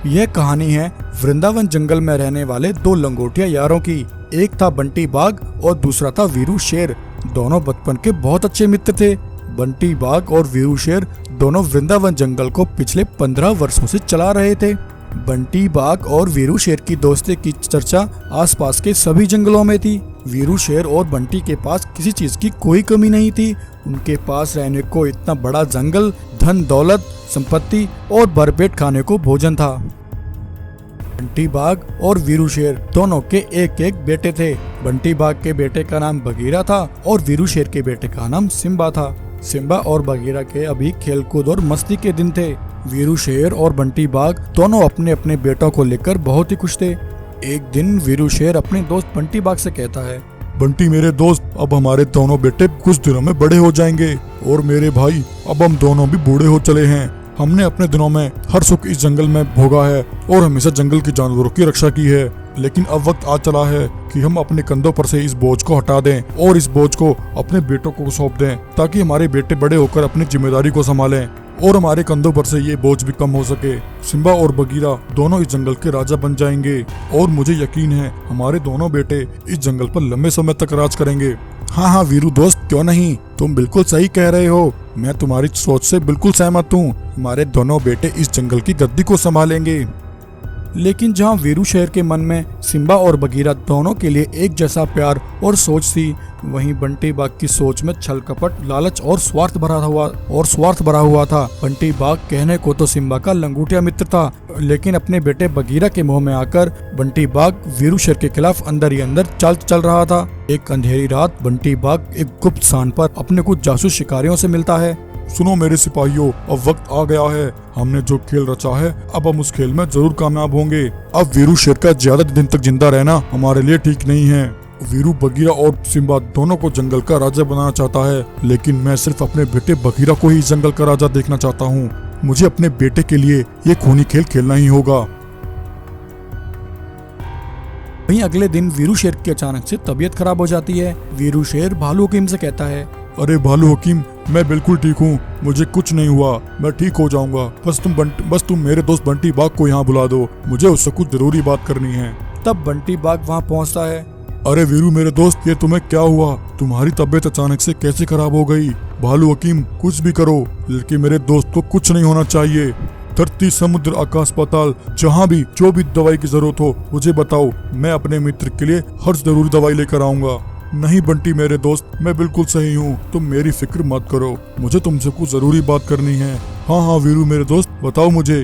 यह कहानी है वृंदावन जंगल में रहने वाले दो लंगोटिया यारों की। एक था बंटी बाघ और दूसरा था वीरू शेर। दोनों बचपन के बहुत अच्छे मित्र थे। बंटी बाघ और वीरू शेर दोनों वृंदावन जंगल को पिछले 15 वर्षों से चला रहे थे। बंटी बाघ और वीरू शेर की दोस्ती की चर्चा आसपास के सभी जंगलों में थी। वीरू शेर और बंटी के पास किसी चीज की कोई कमी नहीं थी। उनके पास रहने को इतना बड़ा जंगल, धन दौलत, संपत्ति और भरपेट खाने को भोजन था। बंटी बाघ और वीरू शेर दोनों के एक एक बेटे थे। बंटी बाघ के बेटे का नाम बगीरा था और वीरू शेर के बेटे का नाम सिम्बा था। सिम्बा और बगीरा के अभी खेलकूद और मस्ती के दिन थे। वीरू शेर और बंटी बाघ दोनों अपने अपने बेटों को लेकर बहुत ही खुश थे। एक दिन वीरू शेर अपने दोस्त बंटी बाघ से कहता है, बंटी मेरे दोस्त, अब हमारे दोनों बेटे कुछ दिनों में बड़े हो जाएंगे और मेरे भाई अब हम दोनों भी बूढ़े हो चले हैं। हमने अपने दिनों में हर सुख इस जंगल में भोगा है और हमेशा जंगल के जानवरों की रक्षा की है, लेकिन अब वक्त आ चला है कि हम अपने कंधों पर से इस बोझ को हटा दें और इस बोझ को अपने बेटों को सौंप दें, ताकि हमारे बेटे बड़े होकर अपनी जिम्मेदारी को संभालें और हमारे कंधों पर से ये बोझ भी कम हो सके। सिम्बा और बगीरा दोनों इस जंगल के राजा बन जाएंगे और मुझे यकीन है हमारे दोनों बेटे इस जंगल पर लंबे समय तक राज करेंगे। हाँ वीरू दोस्त, क्यों नहीं, तुम बिल्कुल सही कह रहे हो। मैं तुम्हारी सोच से बिल्कुल सहमत हूँ। हमारे दोनों बेटे इस जंगल की गद्दी को संभालेंगे। लेकिन जहाँ वीरू शेर के मन में सिम्बा और बगीरा दोनों के लिए एक जैसा प्यार और सोच थी, वहीं बंटी बाघ की सोच में छल कपट, लालच और स्वार्थ भरा हुआ था। बंटी बाघ कहने को तो सिम्बा का लंगोटिया मित्र था, लेकिन अपने बेटे बगीरा के मुंह में आकर बंटी बाघ वीरू शेर के खिलाफ अंदर ही अंदर चल रहा था। एक अंधेरी रात बंटी बाघ एक गुप्त स्थान पर अपने कुछ जासूस शिकारियों से मिलता है। सुनो मेरे सिपाहियों, अब वक्त आ गया है। हमने जो खेल रचा है अब हम उस खेल में जरूर कामयाब होंगे। अब वीरू शेर का ज्यादा दिन तक जिंदा रहना हमारे लिए ठीक नहीं है। वीरू बगीरा और सिम्बा दोनों को जंगल का राजा बनाना चाहता है, लेकिन मैं सिर्फ अपने बेटे बगीरा को ही जंगल का राजा देखना चाहता हूँ। मुझे अपने बेटे के लिए ये खूनी खेल खेलना ही होगा। वहीं अगले दिन वीरू शेर की अचानक से तबीयत खराब हो जाती है। वीरू शेर भालू हकीम से कहता है, अरे भालू हकीम, मैं बिल्कुल ठीक हूँ, मुझे कुछ नहीं हुआ, मैं ठीक हो जाऊंगा। बस तुम मेरे दोस्त बंटी बाघ को यहाँ बुला दो, मुझे उससे कुछ जरूरी बात करनी है। तब बंटी बाघ वहाँ पहुँचता है। अरे वीरू मेरे दोस्त, ये तुम्हें क्या हुआ? तुम्हारी तबीयत अचानक से कैसे खराब हो गई? भालू हकीम, कुछ भी करो, लेकिन मेरे दोस्त को कुछ नहीं होना चाहिए। धरती, समुद्र, आकाश, पाताल, जहाँ भी जो भी दवाई की जरूरत हो मुझे बताओ, मैं अपने मित्र के लिए हर जरूरी दवाई लेकर आऊंगा। नहीं बंटी मेरे दोस्त, मैं बिल्कुल सही हूँ, तुम मेरी फिक्र मत करो, मुझे तुमसे कुछ जरूरी बात करनी है। हाँ वीरू मेरे दोस्त, बताओ मुझे।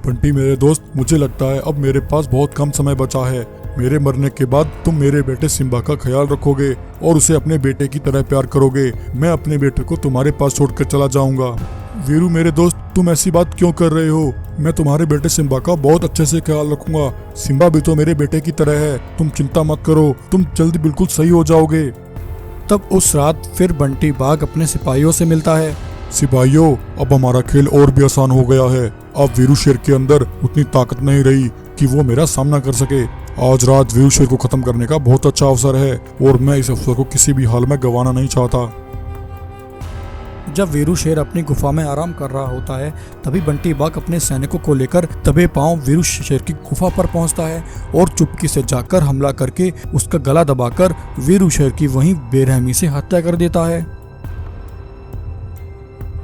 बंटी मेरे दोस्त, मुझे लगता है अब मेरे पास बहुत कम समय बचा है। मेरे मरने के बाद तुम मेरे बेटे सिम्बा का ख्याल रखोगे और उसे अपने बेटे की तरह प्यार करोगे। मैं अपने बेटे को तुम्हारे पास छोड़कर चला जाऊंगा। वीरू मेरे दोस्त, तुम ऐसी बात क्यों कर रहे हो? मैं तुम्हारे बेटे सिम्बा का बहुत अच्छे से ख्याल रखूंगा। सिम्बा भी तो मेरे बेटे की तरह है, तुम चिंता मत करो, तुम जल्दी बिल्कुल सही हो जाओगे। तब उस रात फिर बंटी बाघ अपने सिपाहियों से मिलता है। सिपाहियों, अब हमारा खेल और भी आसान हो गया है। अब वीरू शेर के अंदर उतनी ताकत नहीं रही कि वो मेरा सामना कर सके। आज रात वीरू शेर को खत्म करने का बहुत अच्छा अवसर है और मैं इस अवसर को किसी भी हाल में गंवाना नहीं चाहता। जब वीरू शेर अपनी गुफा में आराम कर रहा होता है, तभी बंटी बाघ अपने सैनिकों को लेकर दबे पांव वीरू शेर की गुफा पर पहुंचता है और चुपके से जाकर हमला करके उसका गला दबाकर वीरू शेर की वहीं बेरहमी से हत्या कर देता है।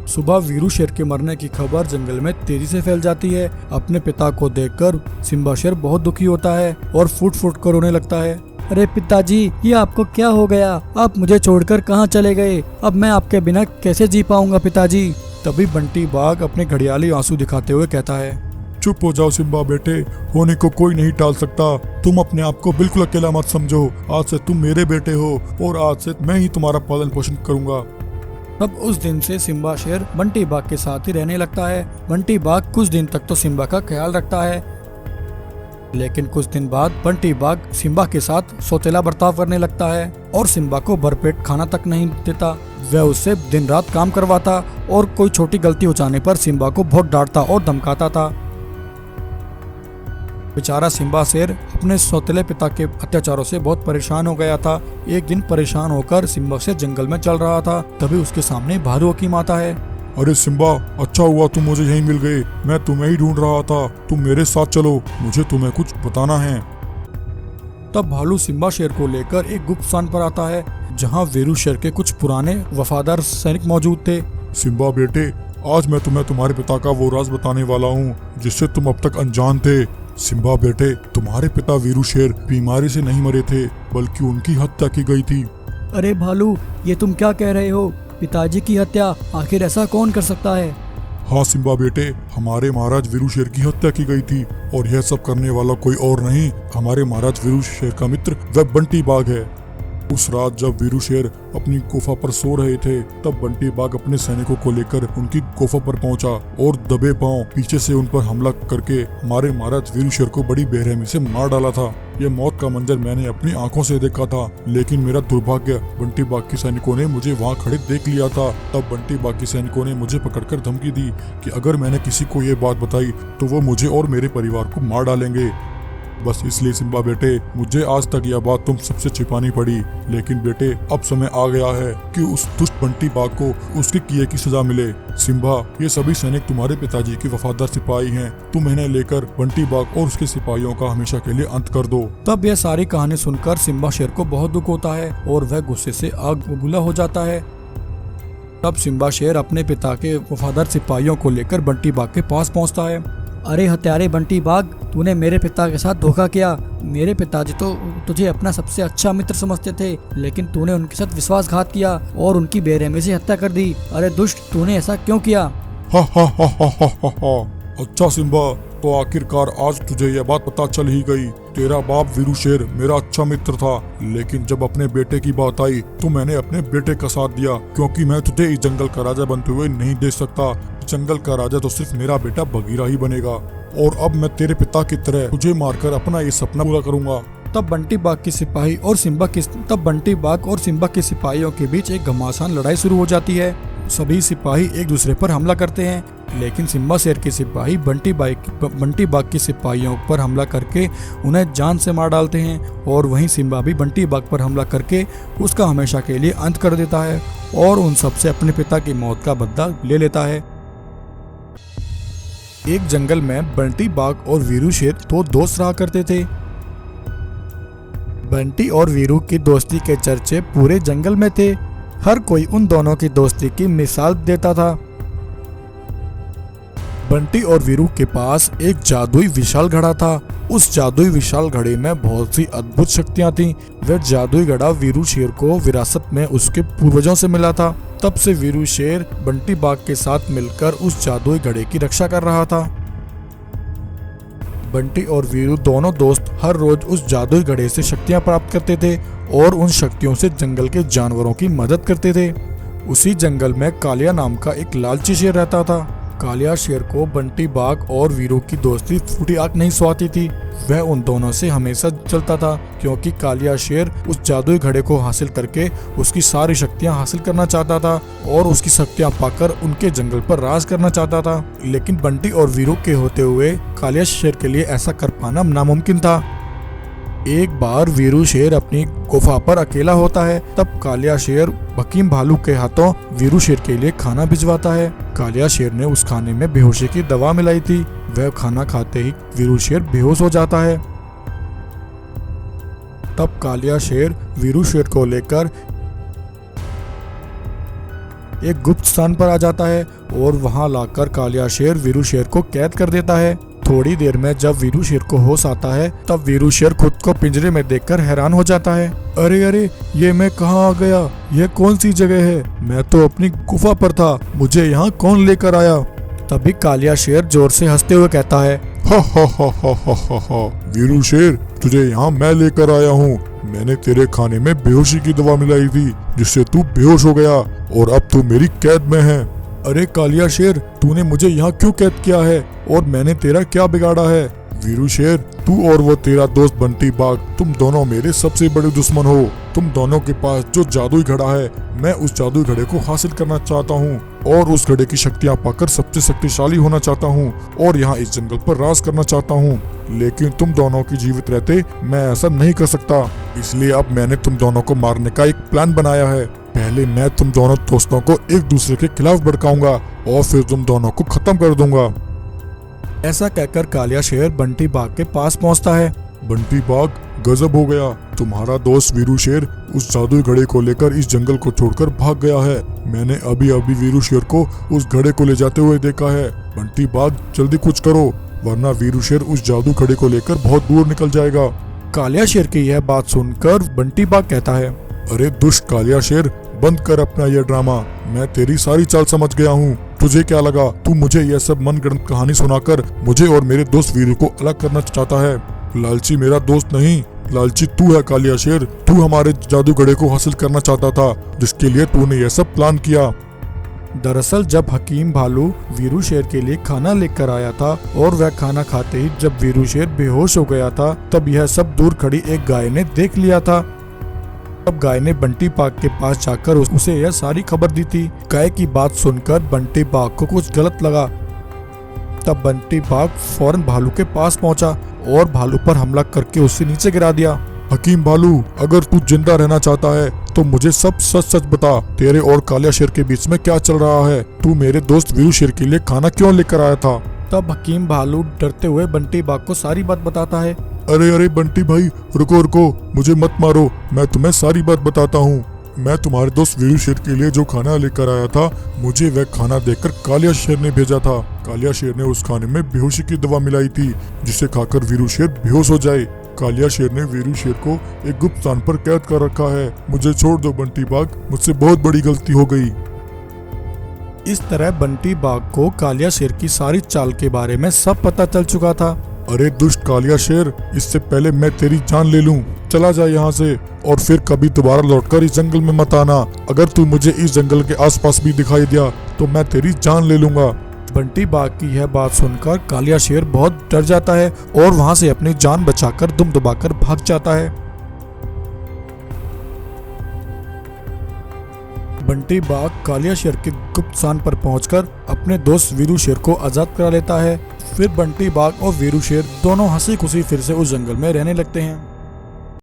सुबह वीरू शेर के मरने की खबर जंगल में तेजी से फैल जाती है। अपने पिता को देखकर सिम्बा शेर बहुत दुखी होता है और फूट फूट कर रोने लगता है। अरे पिताजी, ये आपको क्या हो गया? आप मुझे छोड़कर कहाँ चले गए? अब मैं आपके बिना कैसे जी पाऊंगा पिताजी? तभी बंटी बाघ अपने घड़ियाली आंसू दिखाते हुए कहता है, चुप हो जाओ सिम्बा बेटे, होने को कोई नहीं टाल सकता। तुम अपने आप को बिल्कुल अकेला मत समझो। आज से तुम मेरे बेटे हो और आज से मैं ही तुम्हारा पालन पोषण करूंगा। अब उस दिन से सिम्बा शेर बंटी बाघ के साथ ही रहने लगता है। बंटी बाघ कुछ दिन तक तो सिम्बा का ख्याल रखता है, लेकिन कुछ दिन बाद बंटी बाघ सिम्बा के साथ सौतेला बर्ताव करने लगता है और सिम्बा को भरपेट खाना तक नहीं देता। वह उससे दिन रात काम करवाता और कोई छोटी गलती हो जाने पर सिम्बा को बहुत डांटता और धमकाता था। बेचारा सिम्बा शेर अपने सौतेले पिता के अत्याचारों से बहुत परेशान हो गया था। एक दिन परेशान होकर सिम्बा शेर जंगल में चल रहा था, तभी उसके सामने भालू हकीम आता है। अरे सिम्बा, अच्छा हुआ तुम मुझे यहीं मिल गए। मैं तुम्हें ही ढूंढ रहा था। तुम मेरे साथ चलो, मुझे तुम्हें कुछ बताना है। तब भालू सिम्बा शेर को लेकर एक गुप्त स्थान पर आता है जहाँ वीरू शेर के कुछ पुराने वफादार सैनिक मौजूद थे। सिम्बा बेटे, आज मैं तुम्हें तुम्हारे पिता का वो राज बताने वाला हूँ जिससे तुम अब तक अनजान थे। सिम्बा बेटे, तुम्हारे पिता वीरू शेर बीमारी से नहीं मरे थे, बल्कि उनकी हत्या की गई थी। अरे भालू, ये तुम क्या कह रहे हो? पिताजी की हत्या? आखिर ऐसा कौन कर सकता है? हाँ सिम्बा बेटे, हमारे महाराज वीरू शेर की हत्या की गई थी और यह सब करने वाला कोई और नहीं, हमारे महाराज वीरू शेर का मित्र वह बंटी बाघ है। उस रात जब वीरू शेर अपनी गुफा पर सो रहे थे, तब बंटी बाघ अपने सैनिकों को लेकर उनकी गुफा पर पहुंचा और दबे पांव पीछे से उन पर हमला करके हमारे महाराज वीरू शेर को बड़ी बेरहमी से मार डाला था। यह मौत का मंजर मैंने अपनी आंखों से देखा था, लेकिन मेरा दुर्भाग्य, बंटी बाघ के सैनिकों ने मुझे वहां खड़े देख लिया था। तब बंटी बाघ के सैनिकों ने मुझे पकड़कर धमकी दी कि अगर मैंने किसी को ये बात बताई तो वो मुझे और मेरे परिवार को मार डालेंगे। बस इसलिए सिम्बा बेटे, मुझे आज तक यह बात तुम सबसे छिपानी पड़ी। लेकिन बेटे, अब समय आ गया है कि उस दुष्ट बंटी बाघ को उसके किए की सजा मिले। सिम्बा, ये सभी सैनिक तुम्हारे पिताजी के वफादार सिपाही हैं। तुम इन्हें लेकर बंटी बाघ और उसके सिपाहियों का हमेशा के लिए अंत कर दो। तब यह सारी कहानी सुनकर सिम्बा शेर को बहुत दुख होता है और वह गुस्से से आग बबूला हो जाता है। तब सिम्बा शेर अपने पिता के वफादार सिपाहियों को लेकर बंटी बाघ के पास पहुंचता है। अरे हत्यारे बंटी बाघ, तूने मेरे पिता के साथ धोखा किया। मेरे पिताजी तो तुझे अपना सबसे अच्छा मित्र समझते थे, लेकिन तूने उनके साथ विश्वासघात किया और उनकी बेरहमी से हत्या कर दी। अरे दुष्ट, तूने ऐसा क्यों किया? हा हा हा हा हा हा हा। अच्छा सिम्बा, तो आखिरकार आज तुझे यह बात पता चल ही गई। तेरा बाप वीरू शेर मेरा अच्छा मित्र था, लेकिन जब अपने बेटे की बात आई तो मैंने अपने बेटे का साथ दिया, क्योंकि मैं तुझे इस जंगल का राजा बनते हुए नहीं देख सकता। जंगल का राजा तो सिर्फ मेरा बेटा बगीरा ही बनेगा, और अब मैं तेरे पिता की तरह तुझे मारकर अपना ये सपना पूरा करूंगा। तब बंटी बाघ के सिम्बा के सिपाहियों के बीच एक घमासान लड़ाई शुरू हो जाती है। सभी सिपाही एक दूसरे पर हमला करते हैं, लेकिन सिम्बा शेर के सिपाही बंटी बाघ के सिपाहियों पर हमला करके उन्हें जान से मार डालते हैं, और वहीं सिम्बा भी बंटी बाघ पर हमला करके उसका हमेशा के लिए अंत कर देता है और उन सबसे अपने पिता की मौत का बदला ले लेता है। एक जंगल में बंटी बाघ और वीरू शेर दो दोस्त रहा करते थे। बंटी और वीरू की दोस्ती के चर्चे पूरे जंगल में थे। हर कोई उन दोनों की दोस्ती की मिसाल देता था। बंटी और वीरू के पास एक जादुई विशाल घड़ा था। उस जादुई विशाल घड़े में बहुत सी अद्भुत शक्तियां थीं। वह जादुई घड़ा वीरू शेर को विरासत में उसके पूर्वजों से मिला था। तब से वीरू शेर बंटी बाघ के साथ मिलकर उस जादुई घड़े की रक्षा कर रहा था। बंटी और वीरू दोनों दोस्त हर रोज उस जादुई घड़े से शक्तियां प्राप्त करते थे और उन शक्तियों से जंगल के जानवरों की मदद करते थे। उसी जंगल में कालिया नाम का एक लालची शेर रहता था। कालिया शेर को बंटी बाघ और वीरू की दोस्ती फूटी आंख नहीं सुहाती थी। वह उन दोनों से हमेशा चलता था, क्योंकि कालिया शेर उस जादुई घड़े को हासिल करके उसकी सारी शक्तियां हासिल करना चाहता था और उसकी शक्तियां पाकर उनके जंगल पर राज करना चाहता था। लेकिन बंटी और वीरू के होते हुए कालिया शेर के लिए ऐसा कर पाना नामुमकिन था। एक बार वीरू शेर अपनी गुफा पर अकेला होता है। तब कालिया शेर हकीम भालू के हाथों वीरू शेर के लिए खाना भिजवाता है। कालिया शेर ने उस खाने में बेहोशी की दवा मिलाई थी। वह खाना खाते ही वीरू शेर बेहोश हो जाता है। तब कालिया शेर वीरू शेर को लेकर एक गुप्त स्थान पर आ जाता है और वहां लाकर कालिया शेर वीरू शेर को कैद कर देता है। थोड़ी देर में जब वीरू शेर को होश आता है, तब वीरू शेर खुद को पिंजरे में देखकर हैरान हो जाता है। अरे अरे, ये मैं कहाँ आ गया? ये कौन सी जगह है? मैं तो अपनी गुफा पर था, मुझे यहाँ कौन लेकर आया? तभी कालिया शेर जोर से हंसते हुए कहता है, हा हा हा हा हा हा हा। वीरू शेर, तुझे यहाँ मैं लेकर आया हूँ। मैंने तेरे खाने में बेहोशी की दवा मिलाई थी, जिससे तू बेहोश हो गया और अब तू मेरी कैद में है। अरे कालिया शेर, तूने मुझे यहाँ क्यों कैद किया है और मैंने तेरा क्या बिगाड़ा है? वीरू शेर, तू और वो तेरा दोस्त बंटी बाघ, तुम दोनों मेरे सबसे बड़े दुश्मन हो। तुम दोनों के पास जो जादुई घड़ा है, मैं उस जादुई घड़े को हासिल करना चाहता हूँ और उस घड़े की शक्तियाँ पाकर सबसे शक्तिशाली होना चाहता हूँ और यहाँ इस जंगल पर राज करना चाहता हूँ। लेकिन तुम दोनों की जीवित रहते मैं ऐसा नहीं कर सकता, इसलिए अब मैंने तुम दोनों को मारने का एक प्लान बनाया है। पहले मैं तुम दोनों दोस्तों को एक दूसरे के खिलाफ भड़काऊंगा और फिर तुम दोनों को खत्म कर दूंगा। ऐसा कहकर कालिया शेर बंटी बाघ के पास पहुंचता है। बंटी बाघ, गजब हो गया। तुम्हारा दोस्त वीरू शेर उस जादुई घड़े को लेकर इस जंगल को छोड़कर भाग गया है। मैंने अभी अभी वीरू शेर को उस घड़े को ले जाते हुए देखा है। बंटी बाघ, जल्दी कुछ करो, वरना वीरू शेर उस जादू घड़े को लेकर बहुत दूर निकल जाएगा। कालिया शेर की यह बात सुनकर बंटी बाघ कहता है, अरे दुष्ट कालिया शेर, बंद कर अपना यह ड्रामा। मैं तेरी सारी चाल समझ गया हूँ। तुझे क्या लगा तू मुझे यह सब मनगढ़ंत कहानी सुनाकर मुझे और मेरे दोस्त वीरू को अलग करना चाहता है? लालची मेरा दोस्त नहीं, लालची तू है कालिया शेर। तू हमारे जादू घड़े को हासिल करना चाहता था, जिसके लिए तूने यह सब प्लान किया। दरअसल जब हकीम भालू वीरू शेर के लिए खाना लेकर आया था और वह खाना खाते ही जब वीरू शेर बेहोश हो गया था, तब यह सब दूर खड़ी एक गाय ने देख लिया था। तब गाय ने बंटी बाघ के पास जाकर उसे यह सारी खबर दी थी। गाय की बात सुनकर बंटी बाघ को कुछ गलत लगा। तब बंटी बाघ फौरन भालू के पास पहुंचा और भालू पर हमला करके उसे नीचे गिरा दिया। हकीम भालू, अगर तू जिंदा रहना चाहता है तो मुझे सब सच सच बता, तेरे और कालिया शेर के बीच में क्या चल रहा है? तू मेरे दोस्त वीरू शेर के लिए खाना क्यों लेकर आया था? तब हकीम भालू डरते हुए बंटी बाघ को सारी बात बताता है। अरे अरे बंटी भाई, रुको रुको, मुझे मत मारो, मैं तुम्हें सारी बात बताता हूँ। मैं तुम्हारे दोस्त वीरू शेर के लिए जो खाना लेकर आया था, मुझे वह खाना देकर कालिया शेर ने भेजा था। कालिया शेर ने उस खाने में बेहोशी की दवा मिलाई थी, जिसे खाकर वीरू शेर बेहोश हो जाए। कालिया शेर ने वीरू शेर को एक गुप्त स्थान पर कैद कर रखा है। मुझे छोड़ दो बंटी बाघ, मुझसे बहुत बड़ी गलती हो गई। इस तरह बंटी बाघ को कालिया शेर की सारी चाल के बारे में सब पता चल चुका था। अरे दुष्ट कालिया शेर, इससे पहले मैं तेरी जान ले लूं, चला जा यहाँ से और फिर कभी दोबारा लौटकर इस जंगल में मत आना। अगर तू मुझे इस जंगल के आसपास भी दिखाई दिया तो मैं तेरी जान ले लूंगा। बंटी बाघ की यह बात सुनकर कालिया शेर बहुत डर जाता है और वहां से अपनी जान बचाकर दुम दबाकर भाग जाता है। बंटी बाघ कालिया शेर के गुप्त स्थान पर पहुंचकर अपने दोस्त वीरू शेर को आजाद करा लेता है। फिर बंटी बाघ और वीरू शेर दोनों हंसी खुशी फिर से उस जंगल में रहने लगते हैं।